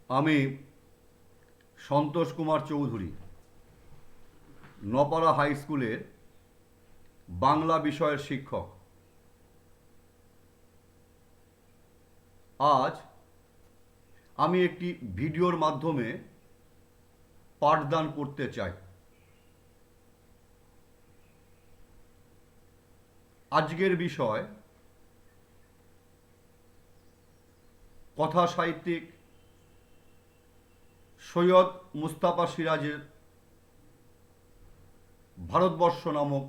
আমি সন্তোষ কুমার চৌধুরী নপাড়া হাই স্কুলের বাংলা বিষয়ের শিক্ষক। আজ আমি একটি ভিডিওর মাধ্যমে পাঠদান করতে চাই। আজকের বিষয় কথা সাহিত্যিক সৈয়দ মুস্তাফা সিরাজের ভারতবর্ষ নামক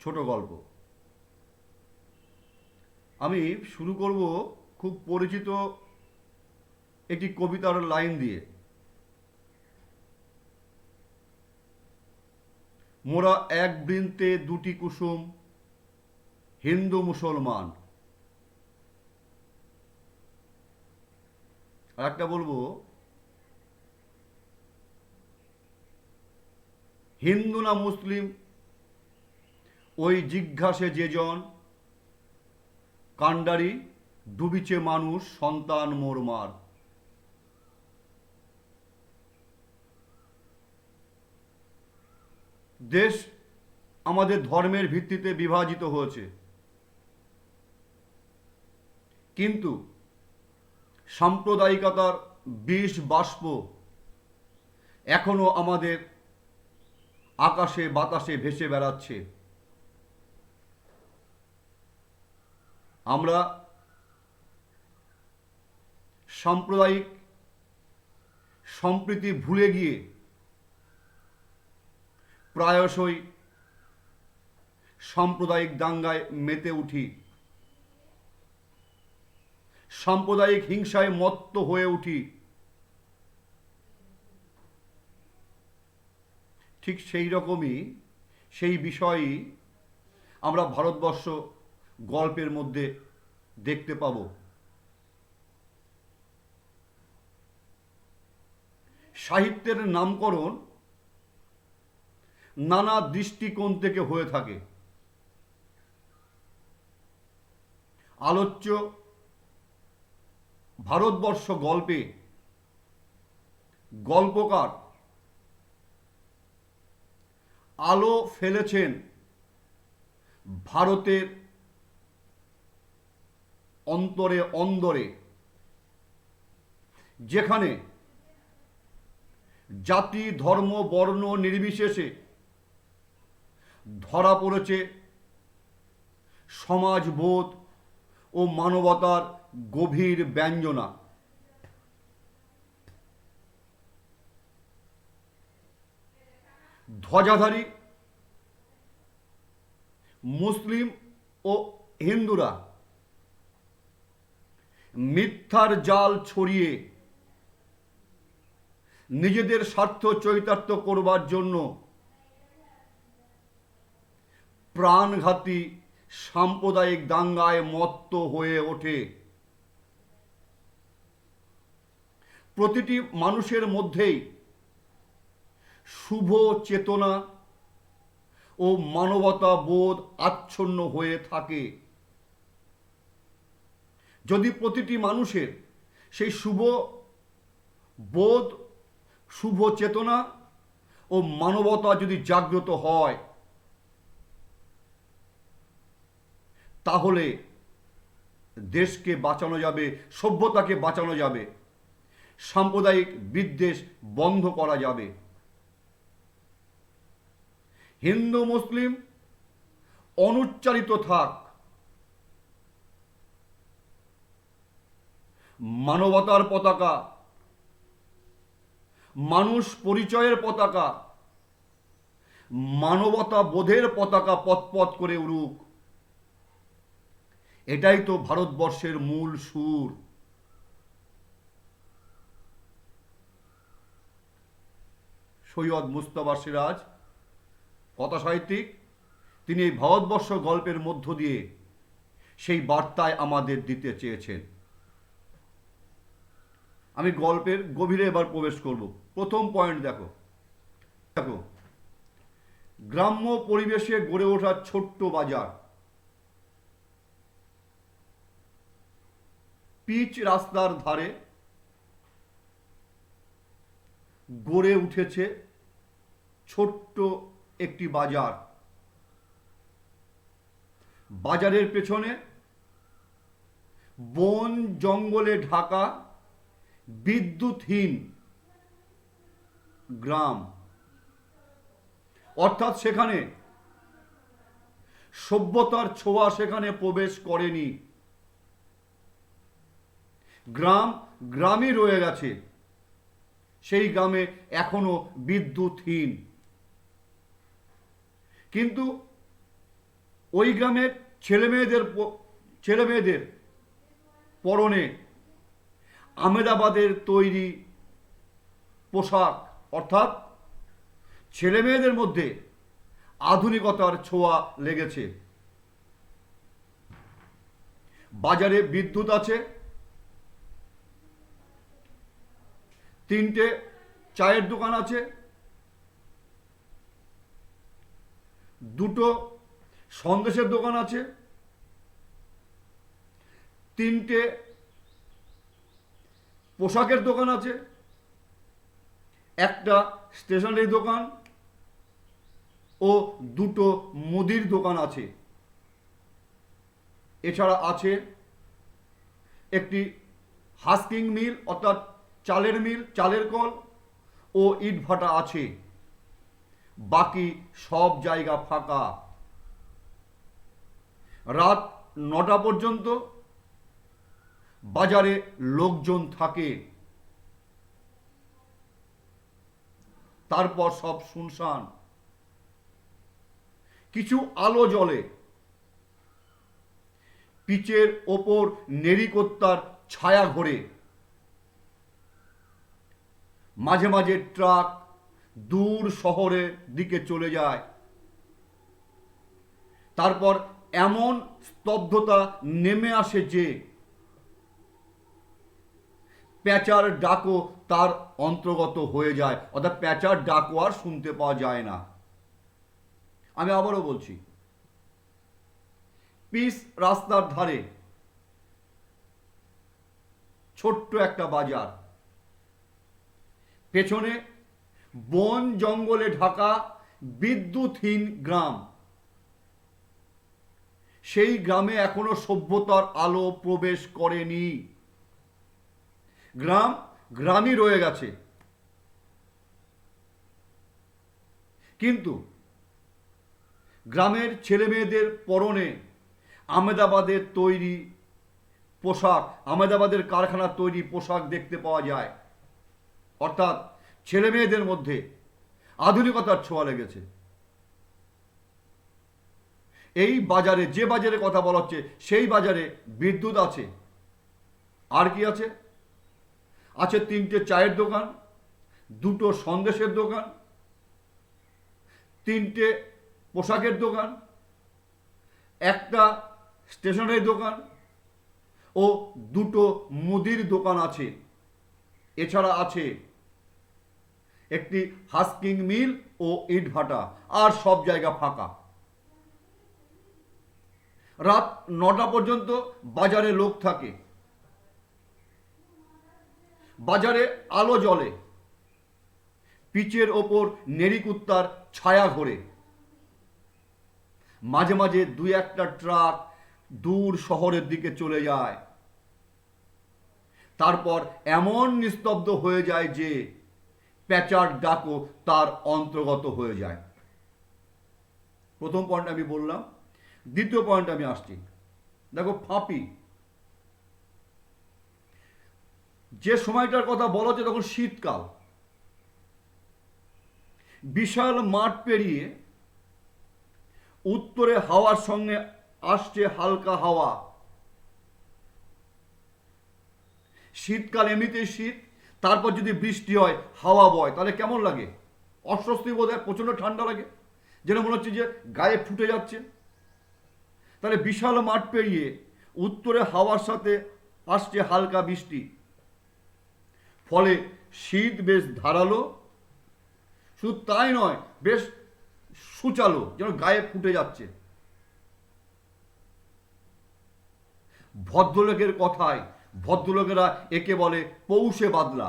ছোট গল্প। আমি শুরু করব খুব পরিচিত একটি কবিতার লাইন দিয়ে। মোরা এক বৃন্তে দুটি কুসুম, হিন্দু মুসলমান। আর একটা বলবো, হিন্দু না মুসলিম ওই জিজ্ঞাসে যেজন, কাণ্ডারি ডুবিছে মানুষ সন্তান মোরমার। দেশ আমাদের ধর্মের ভিত্তিতে বিভাজিত হয়েছে, কিন্তু সাম্প্রদায়িকতার বিষ বাষ্প এখনো আমাদের আকাশে বাতাসে ভেসে বেড়াচ্ছে। আমরা সাম্প্রদায়িক সম্প্রীতি ভুলে গিয়ে প্রায়শই সাম্প্রদায়িক দাঙ্গায় মেতে উঠি, সাম্প্রদায়িক হিংসায় মত্ত হয়ে উঠি। ঠিক সেই রকমই সেই বিষয়ই আমরা ভারতবর্ষ গল্পের মধ্যে দেখতে পাব। সাহিত্যের নামকরণ নানা দৃষ্টিকোণ থেকে হয়ে থাকে। আলোচ্য ভারতবর্ষ গল্পে গল্পকার আলো ফেলেছেন ভারতের অন্তরে অন্দরে, যেখানে জাতি ধর্ম বর্ণ নির্বিশেষে ধরা পড়েছে সমাজবোধ ও মানবতার গভীর ব্যঞ্জনা। ধ্বজাধারী মুসলিম ও হিন্দুরা মিথ্যার জাল ছড়িয়ে নিজেদের স্বার্থ চরিতার্থ করবার জন্য প্রাণঘাতী সাম্প্রদায়িক দাঙ্গায় মত্ত হয়ে ওঠে। প্রতিটি মানুষের মধ্যেই শুভ চেতনা ও মানবতা বোধ আচ্ছন্ন হয়ে থাকে। যদি প্রতিটি মানুষের সেই শুভ বোধ, শুভ চেতনা ও মানবতা যদি জাগ্রত হয়, তাহলে দেশকে বাঁচানো যাবে, সভ্যতাকে বাঁচানো যাবে, সাম্প্রদায়িক বিদ্বেষ বন্ধ করা যাবে। হিন্দু মুসলিম অনুচ্চারিত থাক, মানবতার পতাকা, মানুষ পরিচয়ের পতাকা, মানবতা বোধের পতাকা পথ করে উড়ুক। এটাই তো ভারতবর্ষের মূল সুর। সৈয়দ মুস্তাফা সিরাজ কথা সাহিত্যিক, তিনি এই ভারতবর্ষ গল্পের মধ্য দিয়ে সেই বার্তায় আমাদের দিতে চেয়েছেন। আমি গল্পের গভীরে এবার প্রবেশ করব। প্রথম পয়েন্ট দেখো, গ্রাম্য পরিবেশে গড়ে ওঠা ছোট্ট বাজার। পিচ রাস্তার ধারে গড়ে উঠেছে ছোট্ট একটি বাজার। বাজারের পেছনে বন জঙ্গলে ঢাকা বিদ্যুৎহীন গ্রাম, অর্থাৎ সেখানে সভ্যতার ছোঁয়া সেখানে প্রবেশ করেনি। গ্রাম গ্রামই রয়ে গেছে, সেই গ্রামে এখনো বিদ্যুৎহীন। কিন্তু ওই গ্রামের ছেলেমেয়েদের পরনে আহমেদাবাদের তৈরি পোশাক, অর্থাৎ ছেলেমেয়েদের মধ্যে আধুনিকতার ছোঁয়া লেগেছে। বাজারে বিদ্যুৎ আছে, 3টে চায়ের দোকান আছে, 2টো সন্দেশের দোকান আছে, 3টে পোশাকের দোকান আছে, একটা স্টেশনারি দোকান ও 2টো মুদির দোকান আছে। এছাড়া আছে একটি হাস্কিং মিল, অর্থাৎ চালের মিল, চালের কল ও ইটভাটা আছে। বাকি সব জায়গা ফাঁকা। রাত 9টা পর্যন্ত বাজারে লোকজন থাকে, তারপর সব শুনশান। কিছু আলো জ্বলে, পিচের ওপর নেরিকোত্তার ছায়া ঘোরে। মাঝে মাঝে ট্রাক দূর শহরের দিকে চলে যায়। তারপর এমন স্তব্ধতা নেমে আসে যে প্যাঁচার ডাকও তার অন্তর্গত হয়ে যায়, অর্থাৎ প্যাঁচার ডাকও আর শুনতে পাওয়া যায় না। আমি আবারও বলছি, পিচ রাস্তার ধারে ছোট্ট একটা বাজার, পেছনে বন জঙ্গলে ঢাকা বিদ্যুৎহীন গ্রাম। সেই গ্রামে এখনো সভ্যতার আলো প্রবেশ করেনি। গ্রাম গ্রামই রয়ে গেছে। কিন্তু গ্রামের ছেলেমেয়েদের পরনে আহমেদাবাদের তৈরি পোশাক, আহমেদাবাদের কারখানার তৈরি পোশাক দেখতে পাওয়া যায়। অর্থাৎ ছেলেমেয়েদের মধ্যে আধুনিকতার ছোঁয়া লেগেছে। এই বাজারে, যে বাজারে কথা বলা হচ্ছে, সেই বাজারে বিদ্যুৎ আছে। আর কি আছে? আছে 3টে চায়ের দোকান, 2টো সন্দেশের দোকান, 3টে পোশাকের দোকান, একটা স্টেশনারি দোকান ও 2টো মুদির দোকান আছে। এছাড়া আছে একটি হাস্কিং মিল ও ইটভাটা, আর সব জায়গা ফাঁকা। রাত 9টা পর্যন্ত বাজারে লোক থাকে, বাজারে আলো জ্বলে, পিচের ওপর নেরিকুত্তার ছায়া ঘোরে। মাঝে মাঝে 2-1টা ট্রাক দূর শহরের দিকে চলে যায়। তারপর এমন নিস্তব্ধ হয়ে যায় যে প্যাঁচার ডাকও তার অন্তর্গত হয়ে যায়। প্রথম পয়েন্ট আমি বললাম। দ্বিতীয় পয়েন্ট আমি আসছি। দেখো, ফাঁপি, যে সময়টার কথা বলা হচ্ছে তখন শীতকাল। বিশাল মাঠ পেরিয়ে উত্তরে হাওয়ার সঙ্গে আসছে হালকা হাওয়া। শীতকাল এমনিতেই শীত, তারপর যদি বৃষ্টি হয়, হাওয়া বয়, তাহলে কেমন লাগে? অস্বস্তি বোধ হয়, প্রচণ্ড ঠান্ডা লাগে, যেন মনে হচ্ছে যে গায়ে ফুটে যাচ্ছে। তাহলে বিশাল মাঠ পেরিয়ে উত্তরে হাওয়ার সাথে আসছে হালকা বৃষ্টি, ফলে শীত বেশ ধারালো। শুধু তাই নয়, বেশ সূচালো, যেন গায়ে ফুটে যাচ্ছে। ভদ্রলোকের কথায় ভদ্রলোকেরা একে বলে পৌষে বাদলা।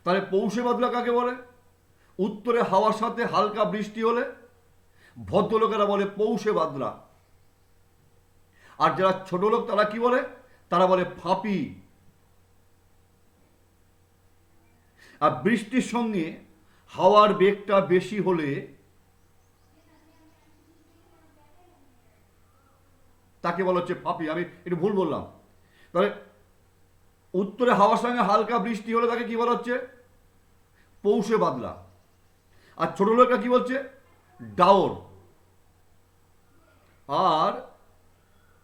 তাহলে পৌষে বাদলা কাকে বলে? উত্তরে হাওয়ার সাথে হালকা বৃষ্টি হলে ভদ্রলোকেরা বলে পৌষে বাদলা। আর যারা ছোট লোক তারা কি বলে? তারা বলে ফাঁপি। আর বৃষ্টির সঙ্গে হাওয়ার বেগটা বেশি হলে তাকে বলা হচ্ছে ফাঁপি। আমি একটু ভুল বললাম। তাহলে উত্তরে হাওয়ার সঙ্গে হালকা বৃষ্টি হলে তাকে কি বলা হচ্ছে? পৌষে বাদলা। আর ছোট লোকরা কি বলছে? ডাওর। আর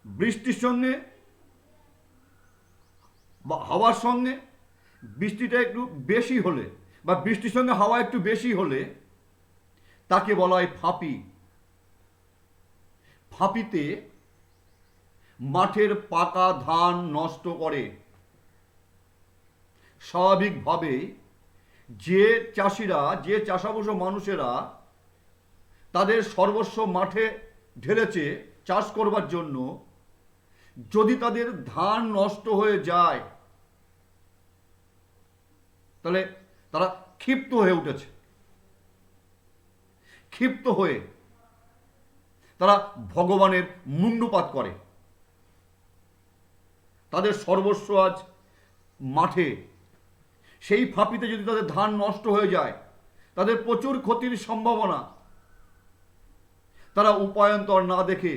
বৃষ্টির সঙ্গে বা হাওয়ার সঙ্গে বৃষ্টিটা একটু বেশি হলে বা বৃষ্টির সঙ্গে হাওয়া একটু বেশি হলে তাকে বলা হয় ফাঁপি। ফাঁপিতে মাঠের পাকা ধান নষ্ট করে। স্বাভাবিকভাবে যে চাষিরা, যে চাষাবুষ মানুষেরা তাদের সর্বস্ব মাঠে ঢেলেছে চাষ করবার জন্য, যদি তাদের ধান নষ্ট হয়ে যায় তাহলে তারা ক্ষিপ্ত হয়ে উঠেছে। ক্ষিপ্ত হয়ে তারা ভগবানের মুণ্ডুপাত করে। তাদের সর্বস্ব আজ মাঠে, সেই ফাঁপিতে যদি তাদের ধান নষ্ট হয়ে যায় তাদের প্রচুর ক্ষতির সম্ভাবনা। তারা উপায়ন্তর না দেখে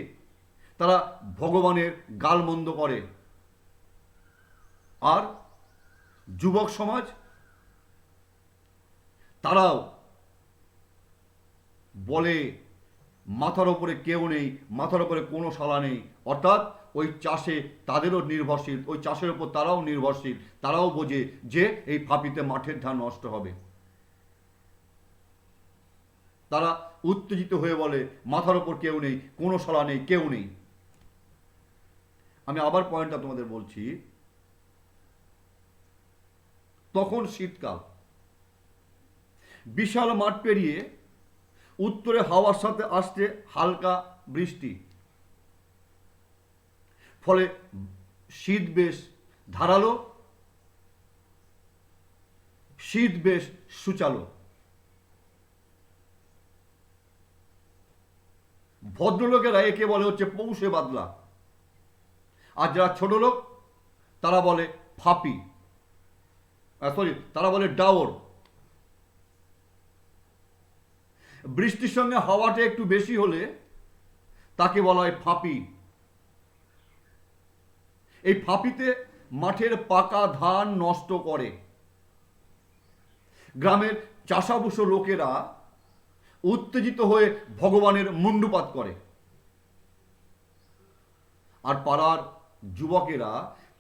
তারা ভগবানের গালমন্দ করে। আর যুবক সমাজ তারাও বলে মাথার ওপরে কেউ নেই, মাথার ওপরে কোনো শালা নেই। অর্থাৎ ওই চাষে তাদেরও নির্ভরশীল, ওই চাষের ওপর তারাও নির্ভরশীল। তারাও বোঝে যে এই ফাঁপিতে মাঠের ধান নষ্ট হবে। তারা উত্তেজিত হয়ে বলে মাথার ওপর কেউ নেই, কোনো শালা নেই, কেউ নেই। আমি আবার পয়েন্টটা তোমাদের বলছি। তখন শীতকাল, বিশাল মাঠ পেরিয়ে উত্তরে হাওয়ার সাথে আসছে হালকা বৃষ্টি। ফলে শীত বেশ ধারালো, শীত বেশ সুচালো। ভদ্রলোকেরা একে বলে হচ্ছে পৌষে বাদলা। আর যারা ছোট লোক তারা বলে ফাঁপি, তারা বলে ডাওর। বৃষ্টির সঙ্গে হাওয়াটা একটু বেশি হলে তাকে বলা হয় ফাঁপি। এই ফাঁপিতে মাঠের পাকা ধান নষ্ট করে। গ্রামের চাষাবুষ লোকেরা উত্তেজিত হয়ে ভগবানের মুণ্ডুপাত করে। আর পাড়ার যুবকেরা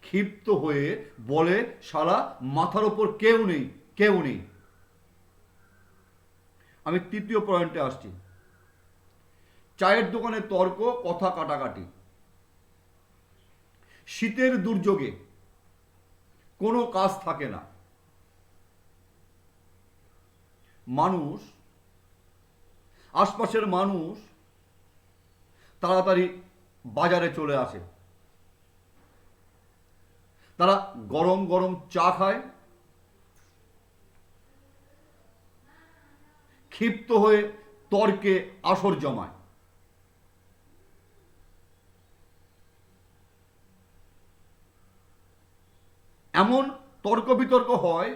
ক্ষিপ্ত হয়ে বলে শালা মাথার ওপর কেউ নেই, কেউ নেই। আমি তৃতীয় পয়েন্টে আসছি। চায়ের দোকানে তর্ক, কথা কাটাকাটি। শীতের দুর্যোগে কোনো কাজ থাকে না। মানুষ, আশপাশের মানুষ তাড়াতাড়ি বাজারে চলে আসে। তারা গরম গরম চা খায়, ক্ষিপ্ত হয়ে তর্কে আসর জমায়। এমন তর্ক বিতর্ক হয়,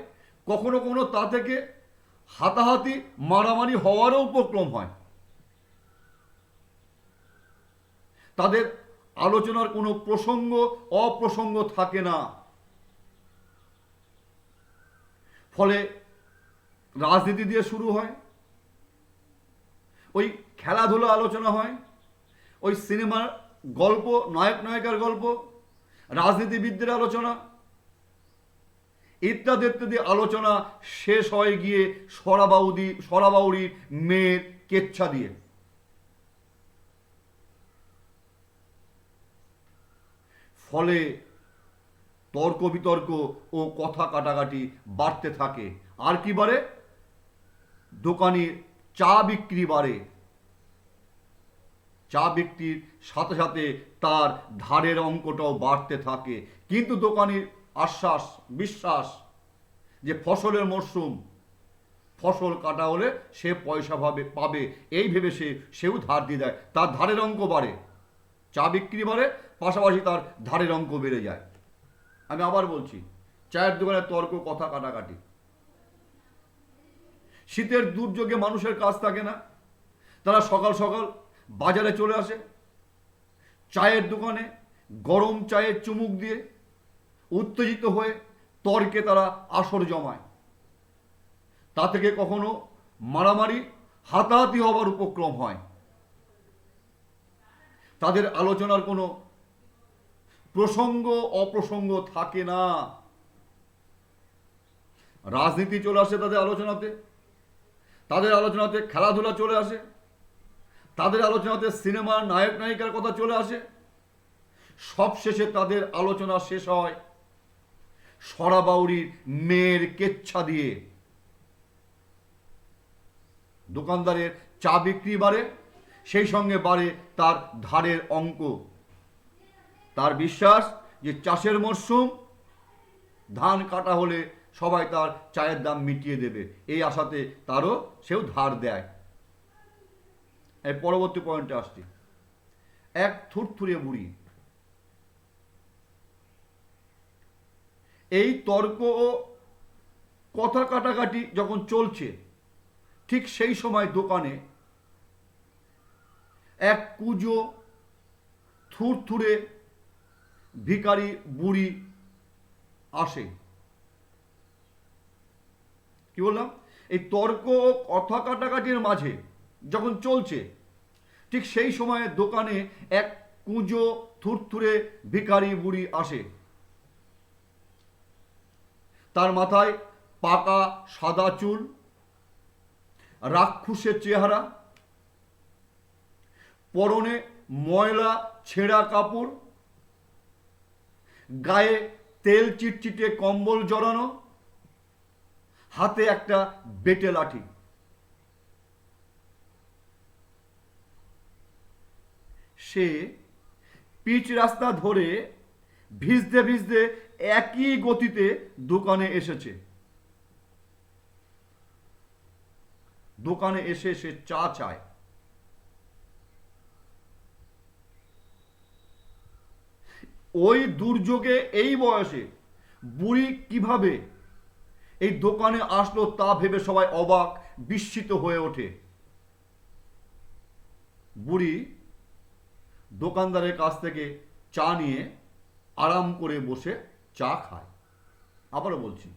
কখনো কখনো তা থেকে হাতাহাতি মারামারি হওয়ারও উপক্রম হয়। তাদের আলোচনার কোনো প্রসঙ্গ অপ্রসঙ্গ থাকে না। ফলে রাজনীতি দিয়ে শুরু হয়, ওই খেলাধুলা আলোচনা হয়, ওই সিনেমার গল্প, নায়ক নায়িকার গল্প, রাজনীতিবিদদের আলোচনা ইত্যাদি ইত্যাদি আলোচনা শেষ হয়ে গিয়ে সরাবাউরির মেয়ের কেচ্ছা দিয়ে। ফলে তর্ক বিতর্ক ও কথা কাটাকাটি বাড়তে থাকে। আর কি বাড়ে? দোকানে চা বিক্রি বাড়ে। চা বিক্রির সাথে সাথে তার ধারের অঙ্কটাও বাড়তে থাকে। কিন্তু দোকানির আশ্বাস বিশ্বাস যে ফসলের মরশুম, ফসল কাটা হলে সে পয়সা পাবে, এই ভেবে সেও ধার দিয়ে দেয়, তার ধারের অঙ্ক বাড়ে, চা বিক্রি বাড়ে, পাশাপাশি তার ধারের অঙ্ক বেড়ে যায়। আমি আবার বলছি, চায়ের দোকানে তর্ক, কথা কাটাকাটি। শীতের দুর্যোগে মানুষের কাজ থাকে না, তারা সকাল সকাল বাজারে চলে আসে, চায়ের দোকানে গরম চায়ের চুমুক দিয়ে উত্তেজিত হয়ে তর্কে তারা আসর জমায়। তা থেকে কখনো মারামারি, হাতাহাতি হবার উপক্রম হয়। তাদের আলোচনার কোনো প্রসঙ্গ অপ্রসঙ্গ থাকে না। রাজনীতি চলে আসে তাদের আলোচনাতে, তাদের আলোচনাতে খেলাধুলা চলে আসে, তাদের আলোচনাতে সিনেমার নায়ক নায়িকার কথা চলে আসে। সবশেষে তাদের আলোচনা শেষ হয় সরাবাউরির মেয়ের কেচ্ছা দিয়ে। দোকানদারের চা বিক্রি বাড়ে, সেই সঙ্গে বাড়ে তার ধারের অঙ্ক। তার বিশ্বাস যে চাষের মরশুম, ধান কাটা হলে সবাই তার চায়ের দাম মিটিয়ে দেবে, এই আশাতে সেও ধার দেয়। এই পরবর্তী পয়েন্টে আসছি। এক থুরথুরে বুড়ি। এই তর্ক ও কথা কাটাকাটি যখন চলছে, ঠিক সেই সময় দোকানে এক কুঁজো থুরথুরে ভিখারি বুড়ি আসে। কি বললাম? এই তর্ক ও কথা কাটাকাটির মাঝে যখন চলছে, ঠিক সেই সময়ে দোকানে এক কুঁজো থুরথুরে ভিখারি বুড়ি আসে। তার মাথায় পাকা সাদা চুল, রাক্ষসের চেহারা, পরনে ময়লা ছেঁড়া কাপড়, গায়ে তেল চিটচিটে কম্বল জড়ানো, হাতে একটা বেটে লাঠি। সে পিচ রাস্তা ধরে ভিজতে ভিজতে একই গতিতে দোকানে এসেছে। দোকানে এসে সে চা চায়। ওই দুর্যোগে এই বয়সে বুড়ি কিভাবে এই দোকানে আসলো তা ভেবে সবাই অবাক, বিস্মিত হয়ে ওঠে। বুড়ি দোকানদারের কাছ থেকে চা নিয়ে আরাম করে বসে চা খায়। আবারও বলছি,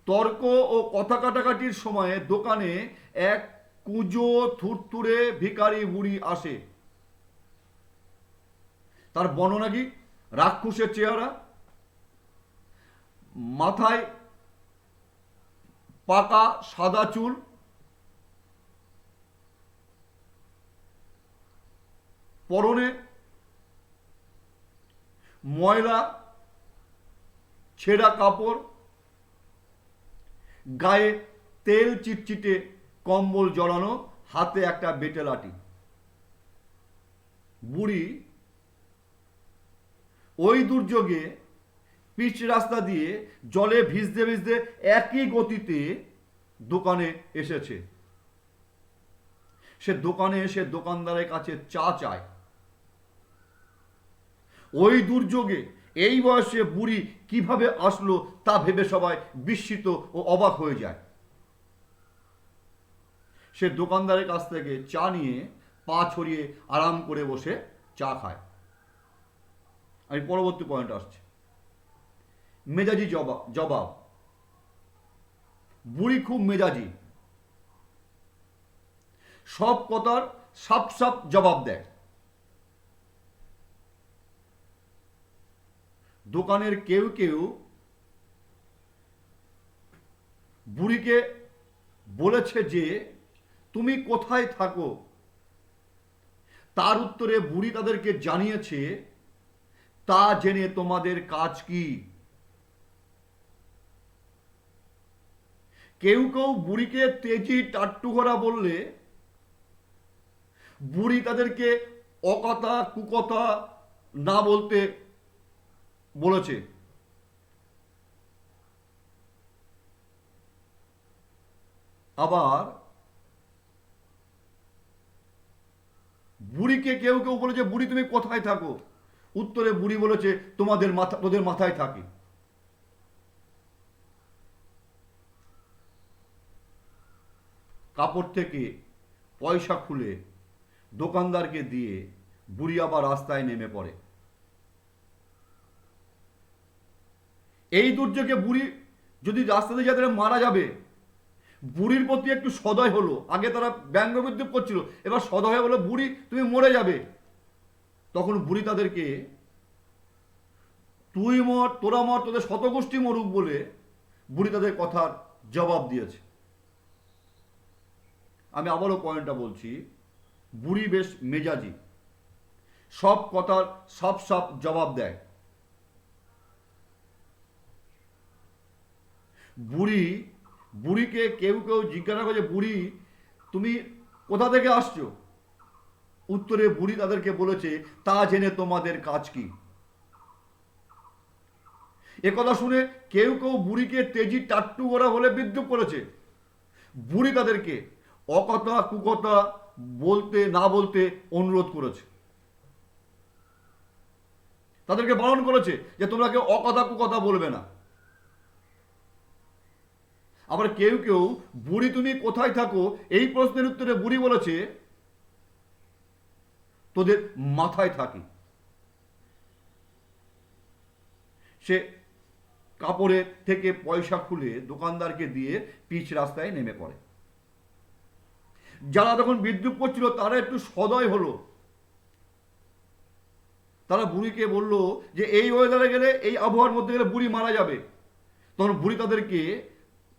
তর্ক ও কথা কাটাকাটির সময়ে দোকানে এক কুঁজো থুরথুরে ভিখারি বুড়ি আসে। তার বর্ণনা কি? রাক্ষসের চেহারা, মাথায় পাকা সাদা চুল, পরনে ময়লা ছেঁড়া কাপড়, গায়ে তেল চিটচিটে কম্বল জড়ানো, হাতে একটা বেটে লাঠি। বুড়ি ওই দুর্যোগে পিচ রাস্তা দিয়ে জলে ভিজতে ভিজতে একই গতিতে দোকানে এসেছে। সে দোকানে এসে দোকানদারের কাছে চা চায়। ওই দুর্যোগে এই বয়সে বুড়ি কিভাবে আসলো তা ভেবে সবাই বিস্মিত ও অবাক হয়ে যায়। সে দোকানদারের কাছ থেকে চা নিয়ে পা ছড়িয়ে আরাম করে বসে চা খায়। আমি পরবর্তী পয়েন্ট আসছি। মেজাজি জবাব। বুড়ি খুব মেজাজি, সব কথার সাপ সাপ জবাব দেয়। দোকানের কেউ কেউ বুড়িকে বলেছে যে তুমি কোথায় থাকো, তার উত্তরে বুড়ি তাদেরকে জানিয়েছে তা জেনে তোমাদের কাজ কি। কেউ কেউ বুড়িকে তেজি টাট্টু করা বললে বুড়ি তাদেরকে অকথা কুকথা না বলতে বলেছে। আবার বুড়িকে কেউ কেউ বলেছে, বুড়ি তুমি কোথায় থাকো? উত্তরে বুড়ি বলেছে, তোদের মাথায় থাকি। কাপড় থেকে পয়সা খুলে দোকানদারকে দিয়ে বুড়ি আবার রাস্তায় নেমে পড়ে। এই দুর্যোগে বুড়ি যদি রাস্তাতে যাদের মারা যাবে, বুড়ির প্রতি একটু সদয় হলো। আগে তারা ব্যঙ্গ বিদ্রুপ করছিল, এবার সদয় হলো, বুড়ি তুমি মরে যাবে। তখন বুড়ি তাদেরকে তুই মর, তোরা মর, তোদের শতগোষ্ঠী মরুক বলে বুড়ি তাদের কথার জবাব দিয়েছে। আমি আবারও পয়েন্টটা বলছি, বুড়ি বেশ মেজাজি, সব কথার সব জবাব দেয়। বুড়িকে কেউ কেউ জিজ্ঞাসা করে, বুড়ি তুমি কোথা থেকে আসছো? উত্তরে বুড়ি তাদেরকে বলেছে, তা জেনে তোমাদের কাজ কি? একথা শুনে কেউ কেউ বুড়িকে তেজি টাট্টু করা বলে বিদ্রুপ করেছে। বুড়ি তাদেরকে অকথা কুকথা বলতে না বলতে অনুরোধ করেছে, তাদেরকে বারণ করেছে যে তোমরা কেউ অকথা কুকথা বলবে না। আবার কেউ কেউ বুড়ি তুমি কোথায় থাকো এই প্রশ্নের উত্তরে বুড়ি বলেছে, তোদের মাথায় থাকি। সে কাপড়ের থেকে পয়সা খুলে দোকানদারকে দিয়ে পিচ রাস্তায় নেমে পড়ে। যারা তখন বিদ্রুপ করছিল তারা একটু সদয় হলো। তারা বুড়িকে বলল যে এই ওয়েদারে গেলে, এই আবহাওয়ার মধ্যে গেলে বুড়ি মারা যাবে। তখন বুড়ি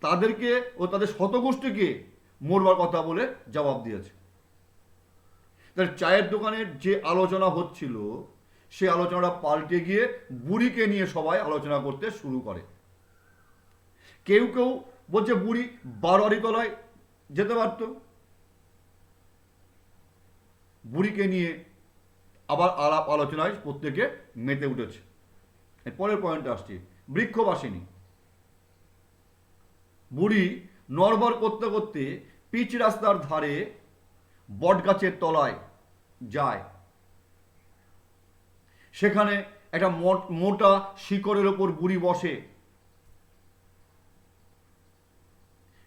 তাদেরকে ও তাদের শতগোষ্ঠীকে মরবার কথা বলে জবাব দিয়েছে। তার চায়ের দোকানের যে আলোচনা হচ্ছিল সে আলোচনাটা পাল্টে গিয়ে বুড়িকে নিয়ে সবাই আলোচনা করতে শুরু করে। কেউ কেউ বলছে বুড়ি বারোয়ারি তলায় যেতে পারত। বুড়িকে নিয়ে আবার আলাপ আলোচনায় প্রত্যেকে মেতে উঠেছে। পরের পয়েন্টে আসছি, বৃক্ষবাসিনী। বুড়ি নড়বড় করতে করতে পিচ রাস্তার ধারে বটগাছের তলায় যায়। সেখানে একটা মোটা শিকড়ের ওপর বুড়ি বসে।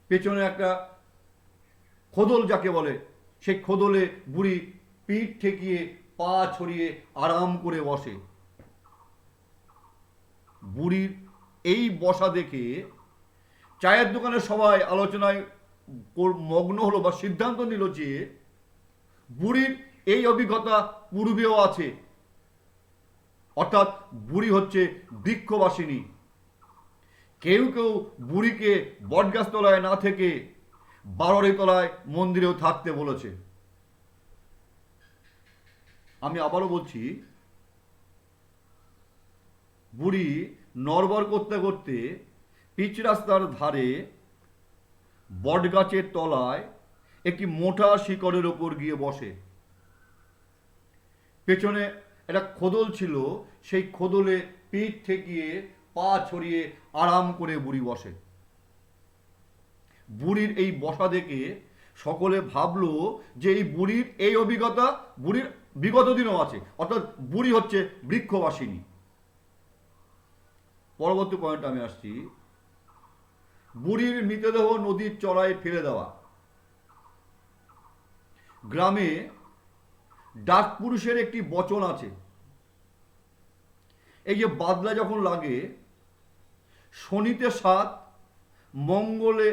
পেছনে একটা খোদল যাকে বলে, সেই খোদলে বুড়ি পিঠ ঠেকিয়ে পা ছড়িয়ে আরাম করে বসে। বুড়ির এই বসা দেখে চায়ের দোকানে সবাই আলোচনায় মগ্ন হলো বা সিদ্ধান্ত নিল যে বুড়ির এই অভিজ্ঞতা পূর্বেও আছে, অর্থাৎ বুড়ি হচ্ছে বৃক্ষবাসিনী। কেউ কেউ বুড়িকে বটগাছ তলায় না থেকে বারোয়ারি তলায় মন্দিরেও থাকতে বলেছে। আমি আবারও বলছি, বুড়ি নড়বড় করতে করতে পিচ রাস্তার ধারে বটগাছের তলায় একটি মোটা শিকড়ের ওপর গিয়ে বসে। পেছনে একটা খোদল ছিল, সেই খোদলে পিঠ ঠেকিয়ে পা ছড়িয়ে আরাম করে বুড়ি বসে। বুড়ির এই বসা দেখে সকলে ভাবলো যে এই বুড়ির এই অভিজ্ঞতা বুড়ির বিগত দিনও আছে, অর্থাৎ বুড়ি হচ্ছে বৃক্ষবাসিনী। পরবর্তী পয়েন্ট আমি আসছি, বুড়ির মৃতদেহ নদীর চড়ায় ফেলে দেওয়া। গ্রামে ডাক পুরুষের একটি বচন আছে, এই যে বাদলা যখন লাগে, শনিতে 7, মঙ্গলে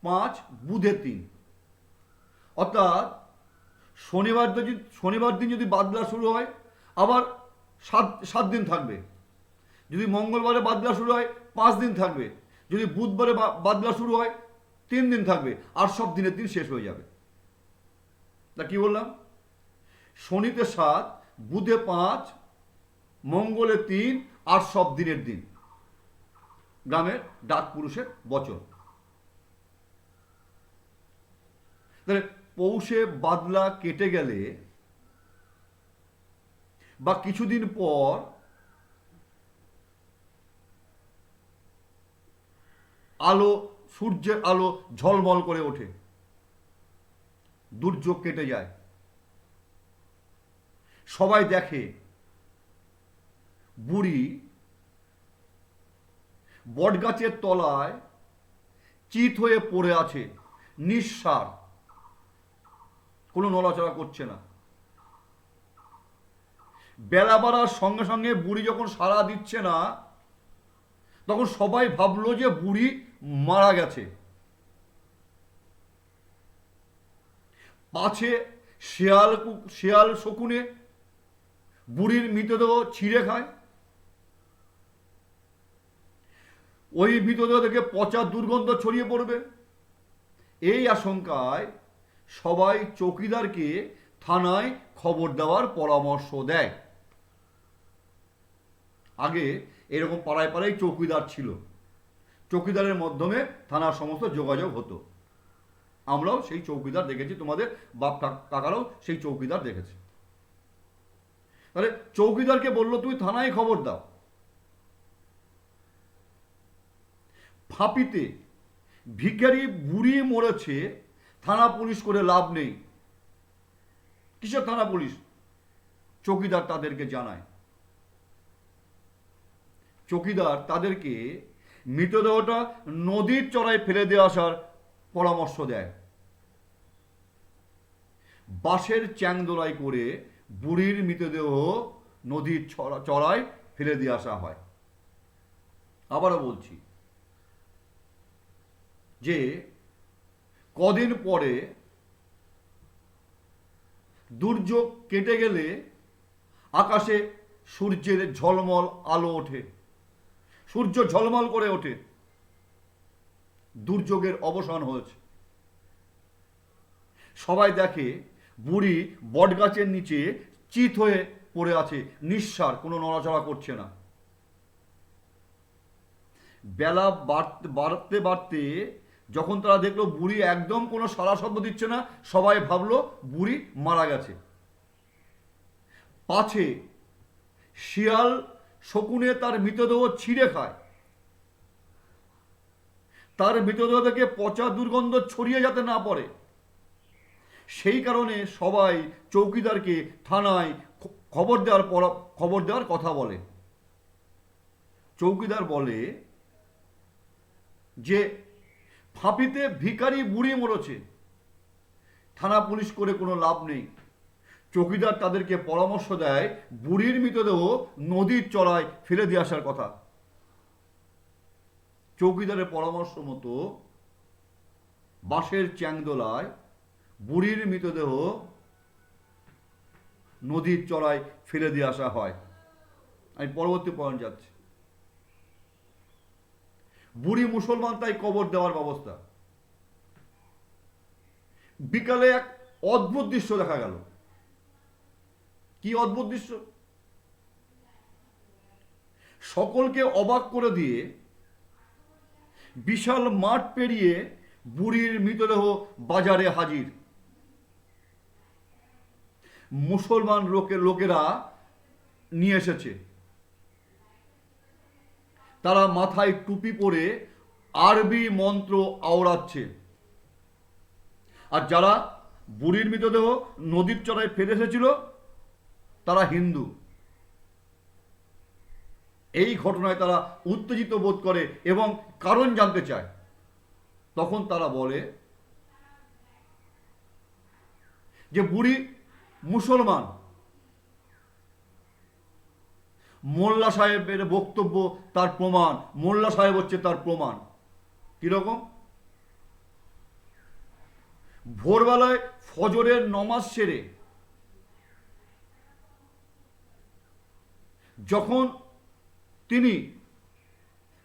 5, বুধে 3, অর্থাৎ শনিবার দিন যদি বাদলা শুরু হয় আবার 7 দিন থাকবে, যদি মঙ্গলবারে বাদলা শুরু হয় 5 দিন থাকবে, যদি বুধবারে বাদলা শুরু হয় 3 দিন থাকবে, আর সব দিনের দিন শেষ হয়ে যাবে। তা কি বললাম? শনিতে 7, বুধে 5, মঙ্গলে 3, আর সব দিনের দিন। গ্রামের ডাক পুরুষের বচন। তাহলে পৌষে বাদলা কেটে গেলে বা কিছুদিন পর আলো, সূর্যের আলো ঝলমল করে ওঠে, দুর্যোগ কেটে যায়। সবাই দেখে বুড়ি বটগাছের তলায় চিত হয়ে পড়ে আছে, নিঃসাড়, কোনো নড়াচড়া করছে না। বেলা বাড়ার সঙ্গে সঙ্গে বুড়ি যখন সাড়া দিচ্ছে না, তখন সবাই ভাবলো যে বুড়ি মারা গেছে। পাছে শেয়াল শকুনে বুড়ির মৃতদেহ ছিঁড়ে খায়। ওই মৃতদেহ থেকে পচা দুর্গন্ধ ছড়িয়ে পড়বে। এই আশঙ্কায় সবাই চৌকিদারকে থানায় খবর দেওয়ার পরামর্শ দেয়। আগে এরকম পাড়ায় পাড়ায় চৌকিদার ছিল, চৌকিদারের মাধ্যমে থানার সমস্ত যোগাযোগ হতো। আমরাও সেই চৌকিদার দেখেছি, তোমাদের বাপ কাকারাও সেই চৌকিদার দেখেছে। তাহলে চৌকিদারকে বললো তুমি থানায় খবর দাও। ফাঁপিতে ভিখারি বুড়ি মরেছে, থানা পুলিশ করে লাভ নেই। কিসের থানা পুলিশ? চৌকিদার তাদেরকে জানায়। চৌকিদার তাদেরকে মৃতদেহটা নদীর চড়ায় ফেলে দিয়ে আসার পরামর্শ দেয়। বাঁশের চ্যাংদোলাই করে বুড়ির মৃতদেহ নদীর চড়ায় ফেলে দিয়ে আসা হয়। আবারও বলছি যে কদিন পরে দুর্যোগ কেটে গেলে আকাশে সূর্যের ঝলমল আলো ওঠে, সূর্য ঝলমল করে ওঠে, দুর্যোগের অবসান হয়েছে। সবাই দেখে বুড়ি বটগাছের নিচে চিত হয়ে পড়ে আছে, নিঃসাড়, কোনো নড়াচড়া করছে না। বেলা বাড়তে বাড়তে যখন তারা দেখলো বুড়ি একদম কোনো সাড়া শব্দ দিচ্ছে না, সবাই ভাবলো বুড়ি মারা গেছে। পাছে শিয়াল শকুনে তার মৃতদেহ ছিঁড়ে খায়। তার মৃতদেহ থেকে পচা দুর্গন্ধ ছড়িয়ে যাতে না পড়ে, সেই কারণে সবাই চৌকিদারকে থানায় খবর দেওয়ার কথা বলে। চৌকিদার বলে যে ফাঁপিতে ভিখারি বুড়ি মরেছে, থানা পুলিশ করে কোনো লাভ নেই। চৌকিদার তাদেরকে পরামর্শ দেয় বুড়ির মৃতদেহ নদীর চড়ায় ফেলে দিয়ে আসার কথা। চৌকিদারের পরামর্শ মতো বাঁশের চ্যাংদোলায় বুড়ির মৃতদেহ নদীর চড়ায় ফেলে দিয়ে আসা হয়। আমি পরবর্তী পয়েন্ট যাচ্ছি। বুড়ি মুসলমান, তাই কবর দেওয়ার ব্যবস্থা। বিকালে এক অদ্ভুত দৃশ্য দেখা গেল। কি অদ্ভুত দৃশ্য? সকলকে অবাক করে দিয়ে বিশাল মাঠ পেরিয়ে বুড়ির মৃতদেহ বাজারে হাজির। মুসলমান লোকেরা নিয়ে এসেছে। তারা মাথায় টুপি পরে আরবি মন্ত্র আওড়াচ্ছে। আর যারা বুড়ির মৃতদেহ নদীর চড়ায় ফেলে এসেছিল তারা হিন্দু। এই ঘটনায় তারা উত্তেজিত বোধ করে এবং কারণ জানতে চায়। তখন তারা বলে যে বুড়ি মুসলমান। মোল্লা সাহেবের বক্তব্য তার প্রমাণ, মোল্লা সাহেব হচ্ছে তার প্রমাণ। কিরকম? ভোরবেলায় ফজরের নমাজ সেরে যখন তিনি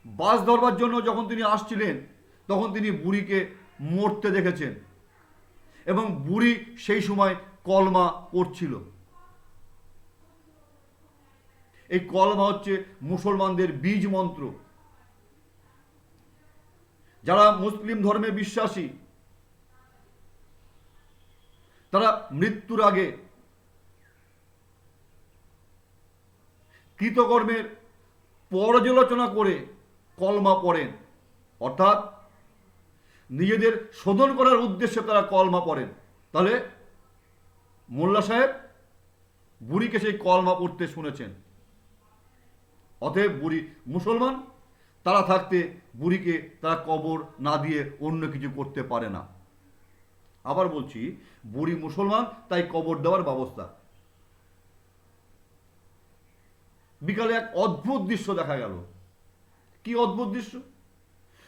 বাস ধরবার জন্য যখন তিনি আসছিলেন, তখন তিনি বুড়িকে মরতে দেখেছেন এবং বুড়ি সেই সময় কলমা পড়ছিল। এই কলমা হচ্ছে মুসলমানদের বীজ মন্ত্র। যারা মুসলিম ধর্মে বিশ্বাসী তারা মৃত্যুর আগে কৃতকর্মের পর্যালোচনা করে কলমা পড়েন, অর্থাৎ নিজেদের শোধন করার উদ্দেশ্যে তারা কলমা পড়েন। তাহলে মোল্লা সাহেব বুড়িকে সেই কলমা পড়তে শুনেছেন। অতএব বুড়ি মুসলমান, তারা থাকতে বুড়িকে তারা কবর না দিয়ে অন্য কিছু করতে পারে না। আবার বলছি, বুড়ি মুসলমান, তাই কবর দেওয়ার ব্যবস্থা। বিকালে এক অদ্ভুত দৃশ্য দেখা গেল। কি অদ্ভুত দৃশ্য!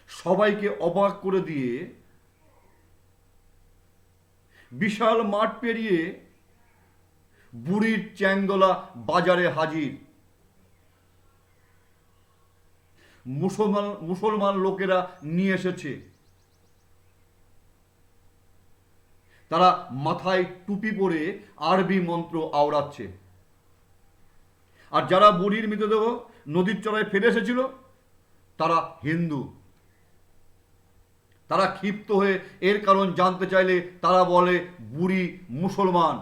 সবাইকে অবাক করে দিয়ে বিশাল মাঠ পেরিয়ে বুড়ির চ্যাংদোলা বাজারে হাজির। মুসলমান লোকেরা নিয়ে এসেছে। তারা মাথায় টুপি পরে আরবি মন্ত্র আওড়াচ্ছে। আর যারা বুড়ির মৃতদেহ নদীর চড়ায় ফেলে এসেছিল তারা হিন্দু। তারা ক্ষিপ্ত হয়ে এর কারণ জানতে চাইলে তারা বলে বুড়ি মুসলমান।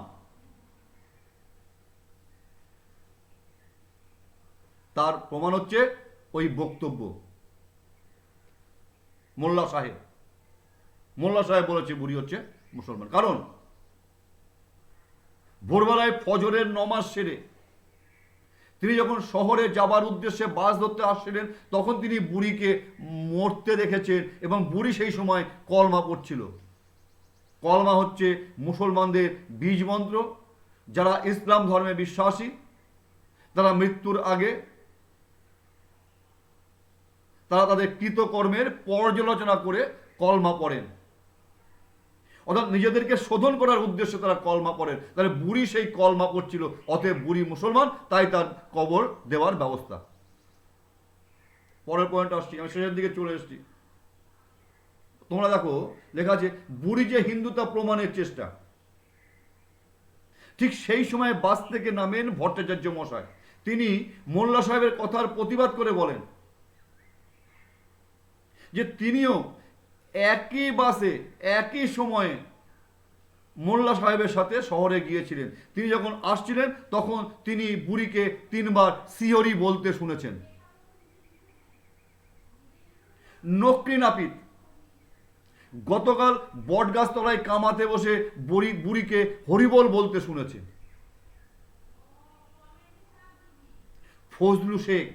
তার প্রমাণ হচ্ছে ওই বক্তব্য। মোল্লা সাহেব বলেছে বুড়ি হচ্ছে মুসলমান। কারণ ভোরবেলায় ফজরের নমাজ সেরে তিনি যখন শহরে যাবার উদ্দেশ্যে বাস ধরতে আসছিলেন, তখন তিনি বুড়িকে মরতে দেখেছেন এবং বুড়ি সেই সময় কলমা পড়ছিল। কলমা হচ্ছে মুসলমানদের বীজ মন্ত্র। যারা ইসলাম ধর্মে বিশ্বাসী তারা মৃত্যুর আগে তারা তাদের কৃতকর্মের পর্যালোচনা করে কলমা পড়েন, অর্থাৎ নিজেদেরকে শোধন করার উদ্দেশ্যে তারা কলমা পড়েন। তাহলে বুড়ি সেই কলমা পড়ছিল, অতএব বুড়ি মুসলমান, তাই তার কবর দেওয়ার ব্যবস্থা। পরের পয়েন্ট আসছি, আমি শেষের দিকে চলে এসেছি। তোমরা দেখো লেখা আছে বুড়ি যে হিন্দু তা প্রমাণের চেষ্টা। ঠিক সেই সময় বাস থেকে নামেন ভট্টাচার্য মশাই। তিনি মোল্লা সাহেবের কথার প্রতিবাদ করে বলেন যে তিনিও একই বাসে একই সময়ে মোল্লা সাহেবের সাথে শহরে গিয়েছিলেন। তিনি যখন আসছিলেন তখন তিনি বুড়িকে 3 বার সিহরি বলতে শুনেছেন। নকরি নাপিত গতকাল বটগাছ তলায় কামাতে বসে বুড়িকে হরিবল বলতে শুনেছে। ফজলু শেখ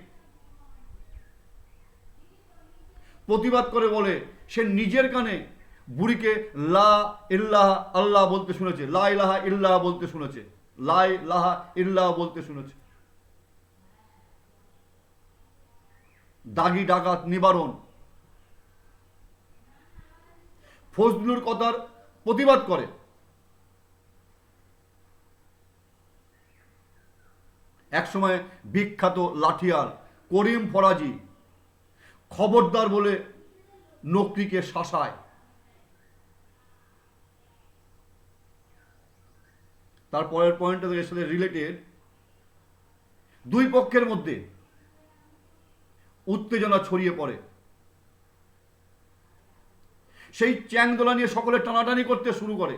প্রতিবাদ করে বলে সে নিজের কানে বুড়িকে লা ইল্লাহ আল্লাহ বলতে শুনেছে, লা ইলাহা ইল্লাহ বলতে শুনেছে, লা ইলাহা ইল্লাহ বলতে শুনেছে। দাগি ডাকাত নিবারণ ফজলুর কথার প্রতিবাদ করে। একসময় বিখ্যাত লাঠিয়াল করিম ফরাজি খবরদার বলে নকরিকে শাসায়। তারপরের পয়েন্টটা এর সাথে রিলেটেড। দুই পক্ষের মধ্যে উত্তেজনা ছড়িয়ে পড়ে। সেই চ্যাংদোলা নিয়ে সকলে টানাটানি করতে শুরু করে।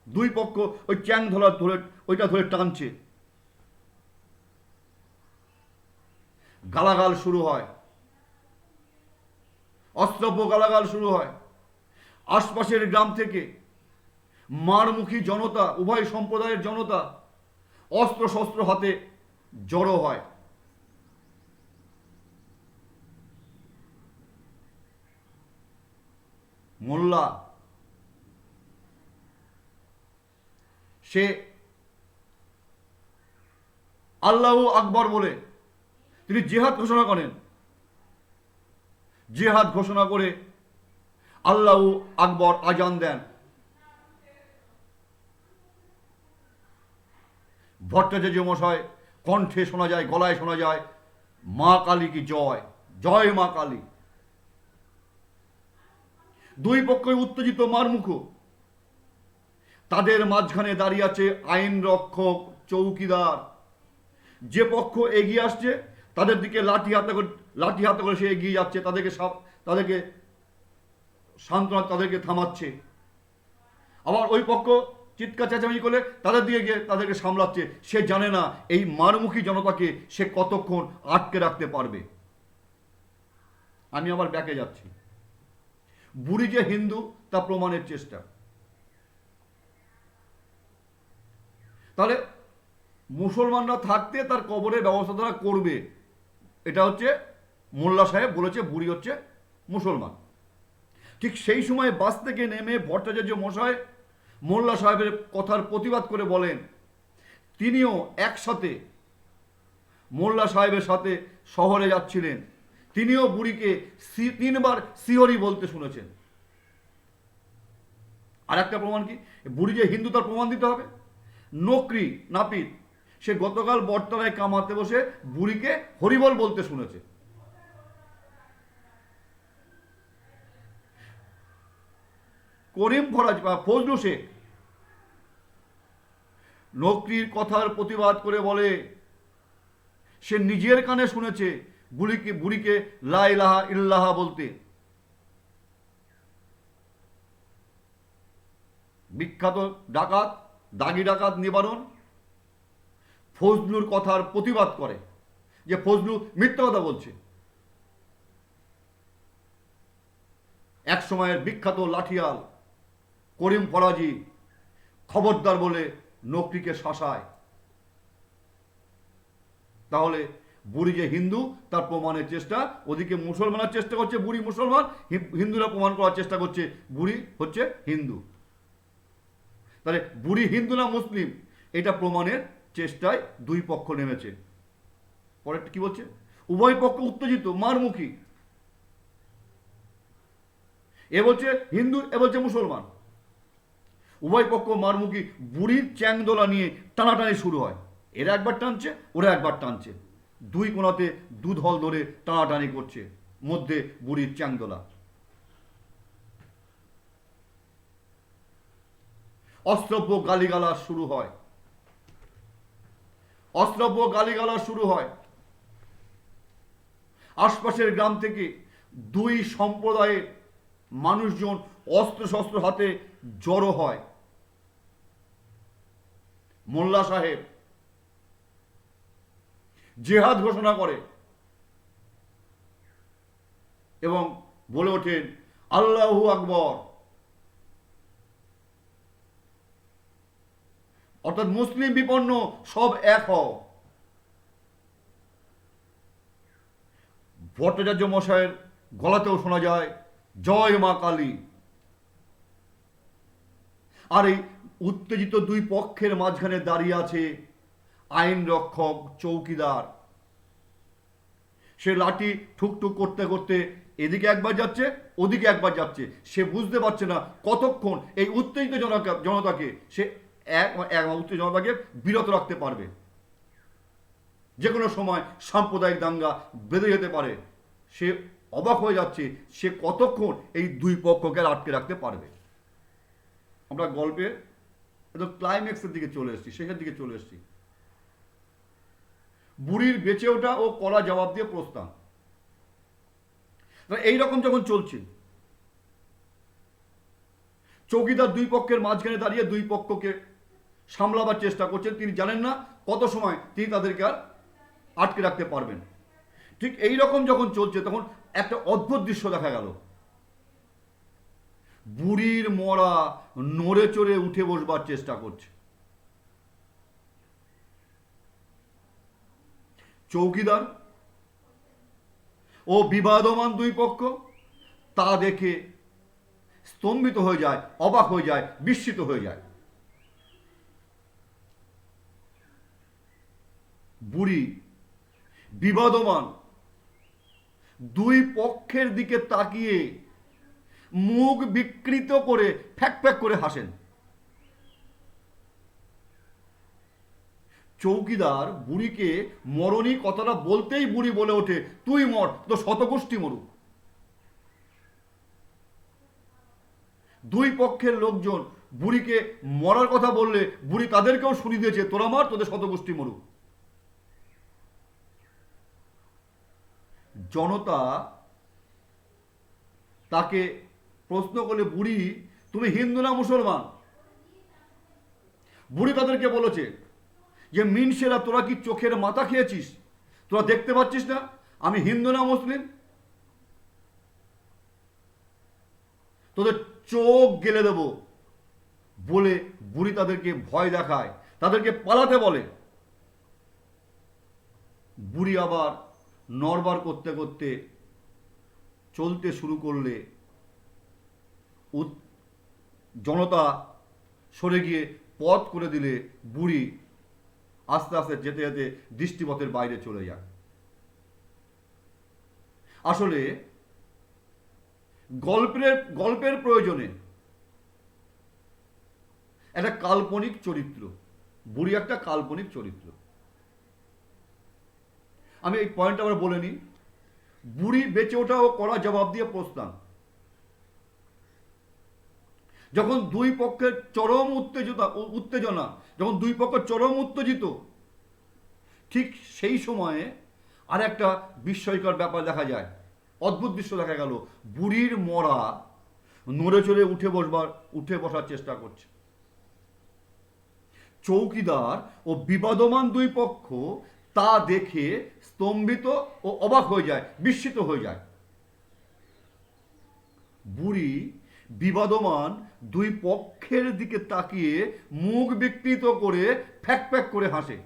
দুই পক্ষ ওই চ্যাংদোলা ওইটা ধরে টানছে। গালাগাল শুরু হয়, অস্ত্রব্য গালাগাল শুরু হয়। আশপাশের গ্রাম থেকে মারমুখী জনতা, উভয় সম্প্রদায়ের জনতা অস্ত্র শস্ত্র হাতে জড়ো হয়। মোল্লা সে আল্লাহু আকবর বলে তিনি জিহাদ ঘোষণা করেন। জিহাদ ঘোষণা করে আল্লাহু আকবর আজান দেন। ভট্টাচার্য মশাই কণ্ঠে শোনা যায়, গলায় শোনা যায়, মা কালী কি জয়, জয় মা কালী। দুই পক্ষই উত্তেজিত, মারমুখ। তাদের মাঝখানে দাঁড়িয়ে আছে আইন রক্ষক চৌকিদার। যে পক্ষ এগিয়ে আসছে তাদের দিকে লাঠি হাতে করে সে এগিয়ে যাচ্ছে, তাদেরকে সান্ত্বনা, তাদেরকে থামাচ্ছে। আবার ওই পক্ষ চিৎকার চেঁচামেচি করলে তাদের দিয়ে গিয়ে তাদেরকে সামলাচ্ছে। সে জানে না এই মারমুখী জনতাকে সে কতক্ষণ আটকে রাখতে পারবে। আমি আবার ব্যাকে যাচ্ছি। বুড়ি যে হিন্দু তা প্রমাণের চেষ্টা। তাহলে মুসলমানরা থাকতে তার কবরের ব্যবস্থা তারা করবে, এটা হচ্ছে মোল্লা সাহেব বলেছে বুড়ি হচ্ছে মুসলমান। ঠিক সেই সময় বাস থেকে নেমে ভট্টাচার্য মশাই মোল্লা সাহেবের কথার প্রতিবাদ করে বলেন তিনিও একসাথে মোল্লা সাহেবের সাথে শহরে যাচ্ছিলেন, তিনিও বুড়িকে 3বার সিহরি বলতে শুনেছেন। আর একটা প্রমাণ কি, বুড়ি যে হিন্দু তার প্রমাণ দিতে হবে। নকরি নাপিত সে গতকাল বটতলায় কামাতে বসে বুড়িকে হরিবল বলতে শুনেছে। করিম ফরাজ বা ফজলু শেখ নকরির কথার প্রতিবাদ করে বলে সে নিজের কানে শুনেছে বুড়িকে লা ইলাহা ইল্লাল্লাহ বলতে। বিখ্যাত ডাকাত দাগি ডাকাত নিবারণ ফজলুর কথার প্রতিবাদ করে যে ফজলু মিথ্যা কথা বলছে। এক সময়ের বিখ্যাত লাঠিয়াল করিম ফরাজি খবরদার বলে নকরিকে শাসায়। তাহলে বুড়ি যে হিন্দু তার প্রমাণের চেষ্টা, ওদিকে মুসলমানের চেষ্টা করছে বুড়ি মুসলমান, হিন্দুরা প্রমাণ করার চেষ্টা করছে বুড়ি হচ্ছে হিন্দু। তাহলে বুড়ি হিন্দু না মুসলিম এটা প্রমাণের চেষ্টায় দুই পক্ষ নেমেছে। পরে কি বলছে, উভয় পক্ষ উত্তেজিত মারমুখী, এ বলছে হিন্দু এ বলছে মুসলমান, উভয় পক্ষ মারমুখী। বুড়ির চ্যাংদোলা নিয়ে টানাটানি শুরু হয়, এরা একবার টানছে ওরা একবার টানছে, দুই কোণাতে দুধল ধরে টানাটানি করছে, মধ্যে বুড়ির চ্যাংদোলা। অশ্রব্য গালিগালাজ শুরু হয়, অশ্রব্য গালিগালাজ শুরু হয়। আশপাশের গ্রাম থেকে দুই সম্প্রদায়ের মানুষজন অস্ত্রশস্ত্র হাতে জড়ো হয়। মোল্লা সাহেব জেহাদ ঘোষণা করে এবং বলে ওঠেন আল্লাহু আকবর, অর্থাৎ মুসলিম বিপন্ন সব এক হও। ভট্টাচার্য মশাইয়ের গলাতেও শোনা যায় জয় মা কালী। আর এই উত্তেজিত দুই পক্ষের মাঝখানে দাঁড়িয়ে আছে আইন রক্ষক চৌকিদার। সে লাঠি ঠুকঠুক করতে করতে এদিকে একবার যাচ্ছে ওদিকে একবার যাচ্ছে, সে বুঝতে পারছে না কতক্ষণ এই উত্তেজিত জনতাকে সে উত্তেজিত জনতাকে বিরত রাখতে পারবে। যে কোনো সময় সাম্প্রদায়িক দাঙ্গা বেঁধে যেতে পারে। সে অবাক হয়ে যাচ্ছে সে কতক্ষণ এই দুই পক্ষকে আটকে রাখতে পারবে। আমরা গল্পে একদম ক্লাইম্যাক্সের দিকে চলে এসেছি, শেষের দিকে চলে এসেছি। বুড়ির বেঁচে ওঠা ও কড়া জবাব দিয়ে প্রস্থান। এইরকম যখন চলছে, চৌকিদার দুই পক্ষের মাঝখানে দাঁড়িয়ে দুই পক্ষকে সামলাবার চেষ্টা করছেন। তিনি জানেন না কত সময় তিনি তাদেরকে আর আটকে রাখতে পারবেন। ঠিক এই রকম যখন চলছে তখন একটা অদ্ভুত দৃশ্য দেখা গেল। বুড়ির মরা নড়ে চড়ে উঠে বসবার চেষ্টা করছে। চৌকিদার ও বিবাদমান দুই পক্ষ তা দেখে স্তম্ভিত হয়ে যায়, অবাক হয়ে যায়, বিস্মিত হয়ে যায়। বুড়ি বিবাদমান দুই পক্ষের দিকে তাকিয়ে মুখ বিকৃত করে ফ্যাক ফ্যাক করে হাসেন। চৌকিদার বুড়িকে মরণী কথাটা বলতেই বুড়ি বলে ওঠে তুই মর, তো শতগোষ্ঠী মরুক। দুই পক্ষের লোকজন বুড়িকে মরার কথা বললে বুড়ি তাদেরকেও শুনিয়ে দিয়েছে তোরা মার, তোদের শতগোষ্ঠী মরুক। জনতা তাকে প্রশ্ন করলে বুড়ি তুমি হিন্দু না মুসলমান? বুড়ি তাদেরকে বলেছে যে মিনসেরা, তোরা কি চোখের মাথা খেয়েছিস? তোরা দেখতে পাচ্ছিস না আমি হিন্দু না মুসলিম? তোদের চোখ গেলে দেব বলে বুড়ি তাদেরকে ভয় দেখায়, তাদেরকে পালাতে বলে। বুড়ি আবার নড়বার করতে করতে চলতে শুরু করলে জনতা সরে গিয়ে পথ করে দিলে বুড়ি আস্তে আস্তে যেতে যেতে দৃষ্টিপথের বাইরে চলে যায়। আসলে গল্পের প্রয়োজনে একটা কাল্পনিক চরিত্র, বুড়ি একটা কাল্পনিক চরিত্র। আমি এই পয়েন্ট আবার বলে নিই। বুড়ি বেঁচে ওঠা ও কড়া জবাব দিয়ে প্রস্থান। যখন দুই পক্ষের চরম উত্তেজনা, যখন দুই পক্ষ চরম উত্তেজিত, ঠিক সেই সময়ে আর একটা বিস্ময়কর ব্যাপার দেখা যায়, অদ্ভুত দৃশ্য দেখা গেল। বুড়ির মরা নড়ে চড়ে উঠে বসার চেষ্টা করছে। চৌকিদার ও বিবাদমান দুই পক্ষ তা দেখে স্তম্ভিত ও অবাক হয়ে যায়, বিস্মিত হয়ে যায়। বুড়ি বিবাদমান দুই পক্ষের দিকে তাকিয়ে মুখ বিকৃত করে ফ্যাক ফ্যাক করে হাসে।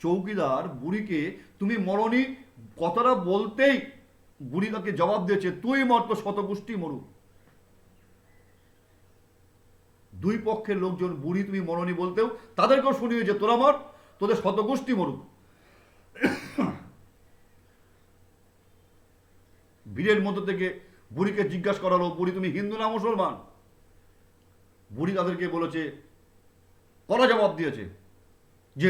চৌকিদার বুড়িকে তুমি মরনি কথাটা বলতেই বুড়ি তাকে জবাব দিয়েছে, তুই মর, তো শতগোষ্ঠী মরুক। দুই পক্ষের লোকজন বুড়ি তুমি মরনি বলতেও তাদেরকেও শুনিয়েছে, তোরা মর, তোদের শতগোষ্ঠী মরুক। ভিড়ের মধ্যে থেকে বুড়িকে জিজ্ঞাসা করালো, বুড়ি তুমি হিন্দু না মুসলমান? বুড়ি তাদেরকে বলেছে, কড়া জবাব দিয়েছে যে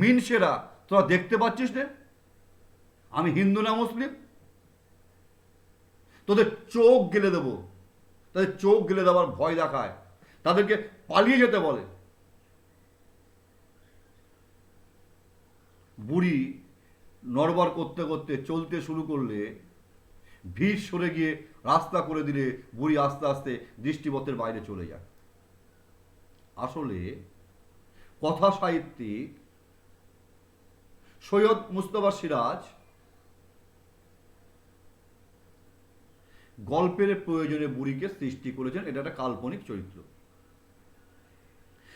মিনসেরা, তোরা দেখতে পাচ্ছিস না আমি হিন্দু না মুসলিম? তোদের চোখ গেলে দেব। তাদের চোখ গেলে দেওয়ার ভয় দেখায়, তাদেরকে পালিয়ে যেতে বলে। বুড়ি নড়বড় করতে করতে চলতে শুরু করলে, ভিড় সরে গিয়ে রাস্তা করে দিলে বুড়ি আস্তে আস্তে দৃষ্টিপথের বাইরে চলে যায়। আসলে কথা সাহিত্যিক সৈয়দ মুস্তফা সিরাজ গল্পের প্রয়োজনে বুড়িকে সৃষ্টি করেছেন। এটা একটা কাল্পনিক চরিত্র।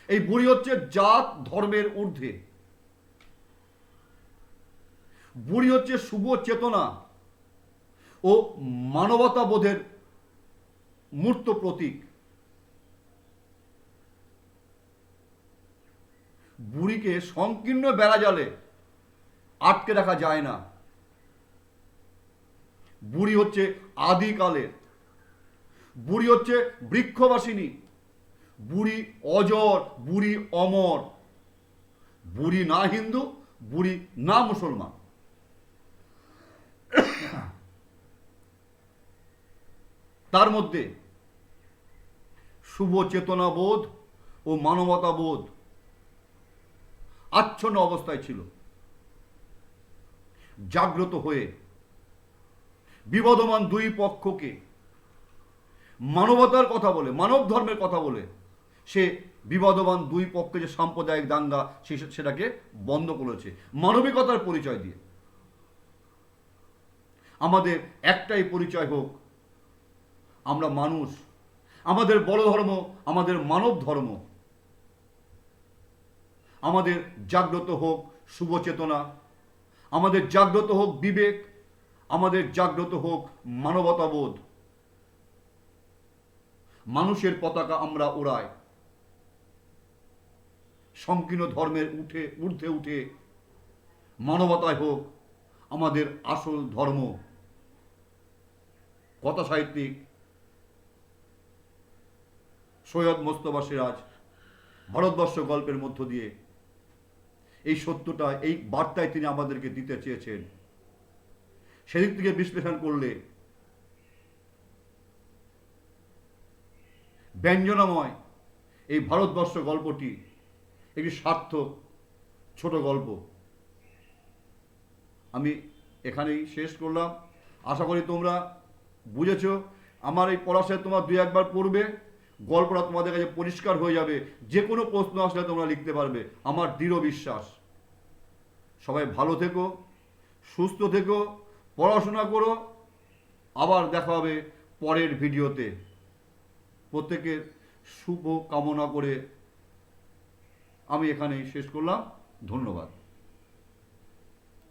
এই বুড়ি হচ্ছে জাত ধর্মের ঊর্ধ্বে। বুড়ি হচ্ছে শুভ চেতনা ও মানবতা বোধের মূর্ত প্রতীক। বুড়িকে সংকীর্ণ বেড়াজালে আটকে রাখা যায় না। বুড়ি হচ্ছে আদিকালের, বুড়ি হচ্ছে বৃক্ষবাসিনী, বুড়ি অজর, বুড়ি অমর। বুড়ি না হিন্দু, বুড়ি না মুসলমান। তার মধ্যে শুভ চেতনাবোধ ও মানবতাবোধ আচ্ছন্ন অবস্থায় ছিল। জাগ্রত হয়ে বিবদমান দুই পক্ষকে মানবতার কথা বলে, মানব ধর্মের কথা বলে সে বিবাদমান দুই পক্ষে যে সাম্প্রদায়িক দাঙ্গা সেটাকে বন্ধ করেছে মানবিকতার পরিচয় দিয়ে। আমাদের একটাই পরিচয় হোক, আমরা মানুষ। আমাদের বড় ধর্ম আমাদের মানব ধর্ম। আমাদের জাগ্রত হোক শুভ চেতনা, আমাদের জাগ্রত হোক বিবেক, আমাদের জাগ্রত হোক মানবতাবোধ। মানুষের পতাকা আমরা ওড়াই। সংকীর্ণ ধর্মের ঊর্ধ্বে উঠে মানবতায় হোক আমাদের আসল ধর্ম। কথা সাহিত্যিক সৈয়দ মোস্তফা সিরাজ ভারতবর্ষ গল্পের মধ্য দিয়ে এই সত্যটা, এই বার্তায় তিনি আমাদেরকে দিতে চেয়েছেন। সেদিক থেকে বিশ্লেষণ করলে ব্যঞ্জনাময় এই ভারতবর্ষ গল্পটি একটি সার্থক ছোট গল্প। আমি এখানেই শেষ করলাম। আশা করি তোমরা বুঝেছ। আমার এই পড়াশোনায় তোমরা দুই একবার পড়বে, গল্পটা তোমাদের কাছে পরিষ্কার হয়ে যাবে। যে কোনো প্রশ্ন আসলে তোমরা লিখতে পারবে, আমার দৃঢ় বিশ্বাস। সবাই ভালো থেকো, সুস্থ থেকো, পড়াশোনা করো। আবার দেখা হবে পরের ভিডিওতে। প্রত্যেকের শুভ কামনা করে আমি এখানেই শেষ করলাম। ধন্যবাদ।